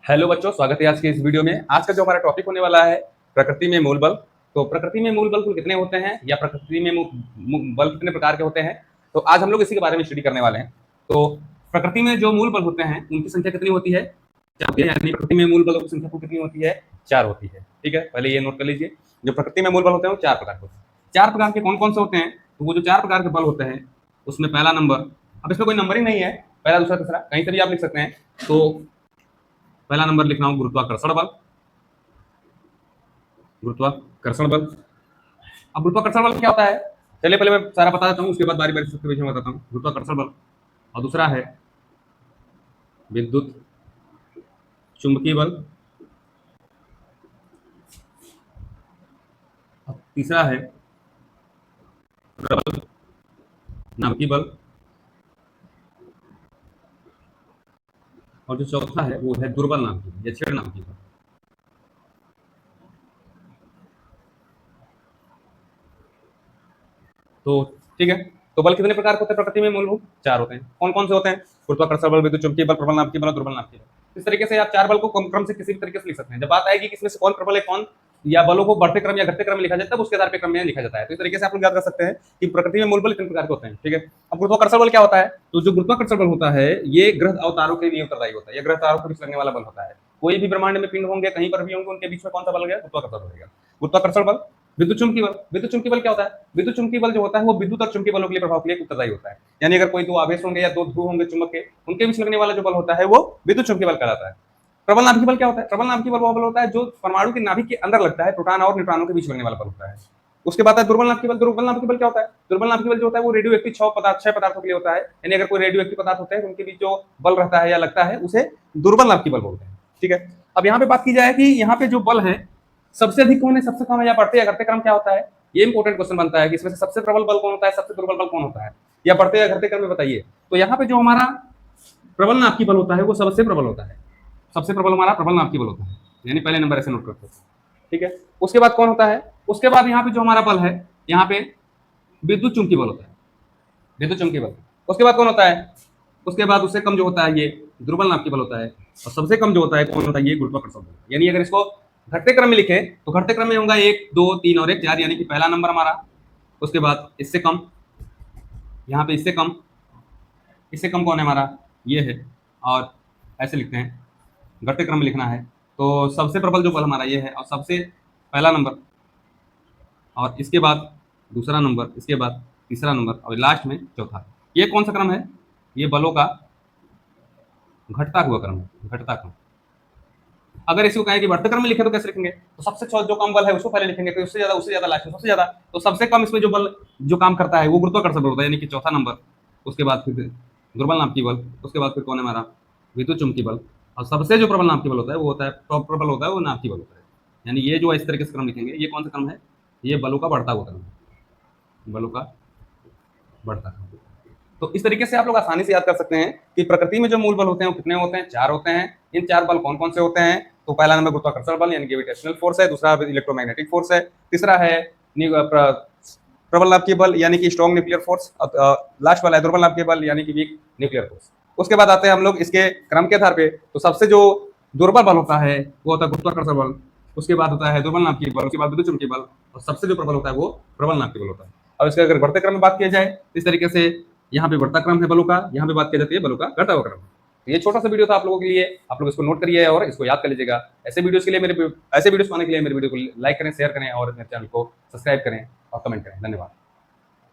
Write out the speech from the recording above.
Hello बच्चों, स्वागत है आज के इस वीडियो में। आज का जो हमारा टॉपिक होने वाला है प्रकृति में मूल बल। तो प्रकृति में मूल बल कुल कितने होते हैं या प्रकृति में बल कितने प्रकार के होते हैं, तो आज हम लोग इसी के बारे में स्टडी करने वाले हैं। तो प्रकृति में जो मूल बल होते हैं उनकी संख्या कितनी होती है? 4 होती है। यानी प्रकृति में मूल बलों की संख्या कितनी होती है? 4 होती है। ठीक है, पहले ये नोट कर लीजिए। जो प्रकृति में मूल बल होते हैं वो 4 प्रकार के होते हैं। 4 प्रकार के कौन कौन से होते हैं? तो वो जो 4 प्रकार के बल होते हैं उसमें पहला नंबर, अब इसमें कोई नंबर ही नहीं है, पहला दूसरा तीसरा कहीं से भी आप लिख सकते हैं। तो पहला नंबर लिख रहा हूं गुरुत्वाकर्षण बल। गुरुत्वाकर्षण बल। अब गुरुत्वाकर्षण बल क्या होता है? चलिए पहले मैं सारा बता देता हूं, उसके बाद बारी बारी सबके विषय में बताता हूं। गुरुत्वाकर्षण बल और दूसरा है विद्युत चुंबकीय बल और तीसरा है प्रबल नाभिकीय बल और जो चौथा है वो है दुर्बल नाभिकीय या छेड़ नाभिकीय बल। तो ठीक है, तो बल कितने प्रकार के होते हैं प्रकृति में? मूलभूत 4 होते हैं। कौन कौन से होते हैं? गुरुत्वाकर्षण बल, विद्युत चुंबकीय बल, प्रबल नाभिकीय बल और दुर्बल नाभिकीय बल। इस तरीके से आप 4 बल को क्रम से किसी भी तरीके से लिख सकते हैं। जब बात आएगी कि इसमें से कौन प्रबल है कौन, या बलों को बढ़ते क्रम या घटते क्रम में लिखा जाता है, उसके आधार पर क्रम में लिखा जाता है। तो इस तरीके से आप लोग याद कर सकते हैं कि प्रकृति में मूल बल कितने प्रकार के होते हैं। ठीक है, अब गुरुत्वाकर्षण बल क्या होता है? तो जो गुरुत्वाकर्षण बल होता है ये ग्रह अवतारों के लिए उत्तरदायी होता है। ये ग्रह तारों को लगने वाला बल होता है। कोई भी ब्रह्मांड में पिंड होंगे, कहीं पर भी होंगे, उनके बीच में कौन सा बल गया? गुरुत्वाकर्षण बल। गुरुत्वाकर्षण बल। विद्युत चुंबकीय बल। विद्युत चुंबकीय बल क्या होता है? विद्युत चुंबकीय बल जो होता है वो विद्युत और चुंबकीय बलों के लिए प्रभाव के लिए उत्तरदायी होता है। यानी अगर कोई दो आवेश होंगे या दो ध्रुव होंगे चुंबक के, उनके बीच लगने वाला जो बल होता है वो विद्युत चुंबकीय बल कहलाता है। प्रबल नाभिकीय बल क्या होता है? प्रबल नाभिकीय बल वो बल होता है जो परमाणु के नाभिक के अंदर लगता है, प्रोटॉन और न्यूट्रॉनों के बीच लगने वाला बल होता है। उसके बाद है दुर्बल नाभिकीय बल। दुर्बल नाभिकीय बल क्या होता है? दुर्बल नाभिकीय बल जो होता है वो रेडियो एक्टिव 6 पदार्थों के लिए होता है। यानी अगर कोई रेडियो एक्टिव पदार्थ होते हैं तो उनके बीच जो बल रहता है या लगता है उसे दुर्बल नाभिकीय बल बोलते हैं। ठीक है, अब यहाँ पे बात की जाए कि यहाँ पे जो बल है सबसे अधिक कौन है, सबसे कम है, या बढ़ते या घटते क्रम क्या होता है? ये इंपॉर्टेंट क्वेश्चन बनता है कि इसमें से सबसे प्रबल बल कौन होता है, सबसे दुर्बल बल कौन होता है, या बढ़ते या घटते क्रम में बताइए। तो यहाँ पे जो हमारा प्रबल नाभिकीय बल होता है वो सबसे प्रबल होता है। सबसे प्रबल हमारा प्रबल नाभिकीय बल होता है, यानी पहले नंबर ऐसे नोट करते हैं। ठीक है, उसके बाद कौन होता है? उसके बाद यहाँ पे जो हमारा बल है यहाँ पे विद्युत चुंबकीय बल होता है। विद्युत चुंबकीय बल। उसके बाद कौन होता है? उसके बाद उससे कम जो होता है ये दुर्बल नाभिकीय बल होता है। और सबसे कम जो होता है कौन होता है? ये गुरुत्वाकर्षण बल। यानी अगर इसको घटते क्रम में लिखे तो घटते क्रम में होगा 1 2 3 और 1 4, यानी कि पहला नंबर हमारा, उसके बाद इससे कम, यहाँ पे इससे कम कौन है हमारा? ये है। और ऐसे लिखते हैं, घटते क्रम में लिखना है। तो सबसे प्रबल जो बल हमारा ये है, और सबसे पहला नंबर, और इसके बाद दूसरा नंबर, इसके बाद तीसरा नंबर और लास्ट में चौथा। ये कौन सा क्रम है? ये बलों का घटता हुआ क्रम है, घटता क्रम। अगर इसको कहें कि बढ़ते क्रम में लिखे तो कैसे लिखेंगे? तो सबसे जो कम बल है उसको पहले लिखेंगे, फिर उससे ज्यादा लास्ट में, सबसे ज्यादा। तो सबसे कम इसमें जो बल जो काम करता है वो गुरुत्वाकर्षण बल होता है, यानी कि चौथा नंबर। उसके बाद फिर दुर्बल नाभिकीय बल, उसके बाद फिर कौन है हमारा? विद्युत चुंबकीय बल। और सबसे जो प्रबल नाभिकीय बल होता है वो होता है, टॉप प्रबल होता है वो नाभिकीय बल होता है। यानी ये जो इस तरीके से क्रम लिखेंगे, ये कौन सा क्रम है? ये बलों का बढ़ता हुआ क्रम है, बलों का बढ़ता क्रम। तो इस तरीके से आप लोग आसानी से याद कर सकते हैं कि प्रकृति में जो मूल बल होते हैं वो कितने होते हैं? 4 होते हैं। इन 4 बल कौन कौन से होते हैं? तो पहला नंबर गुरुत्वाकर्षण बल यानी ग्रेविटेशनल फोर्स है, दूसरा इलेक्ट्रोमैग्नेटिक फोर्स है, तीसरा है प्रबल नाभिकीय बल यानी कि स्ट्रॉन्ग न्यूक्लियर फोर्स, लास्ट वाला है दुर्बल नाभिकीय बल यानी कि वीक न्यूक्लियर फोर्स। उसके बाद आते हैं हम लोग इसके क्रम के आधार पे। तो सबसे जो दुर्बल बल होता है वो होता है गुरुत्वाकर्षण बल, उसके बाद होता है दुर्बल नाभिकीय बल, उसके बाद विद्युत चुंबकीय बल, और सबसे जो प्रबल होता है वो प्रबल नाभिकीय बल होता है। अब इसके अगर बढ़ते क्रम में बात की जाए इस तरीके से, यहाँ पे बढ़ता क्रम है बलों का, यहाँ पे बात की जाती है बलों का घटा हुआ क्रम। तो ये छोटा सा वीडियो था आप लोगों के लिए, आप लोग इसको नोट करिए और इसको याद कर लीजिएगा। ऐसे वीडियोस पाने के लिए मेरे वीडियो को लाइक करें, शेयर करें और मेरे चैनल को सब्सक्राइब करें और कमेंट करें। धन्यवाद।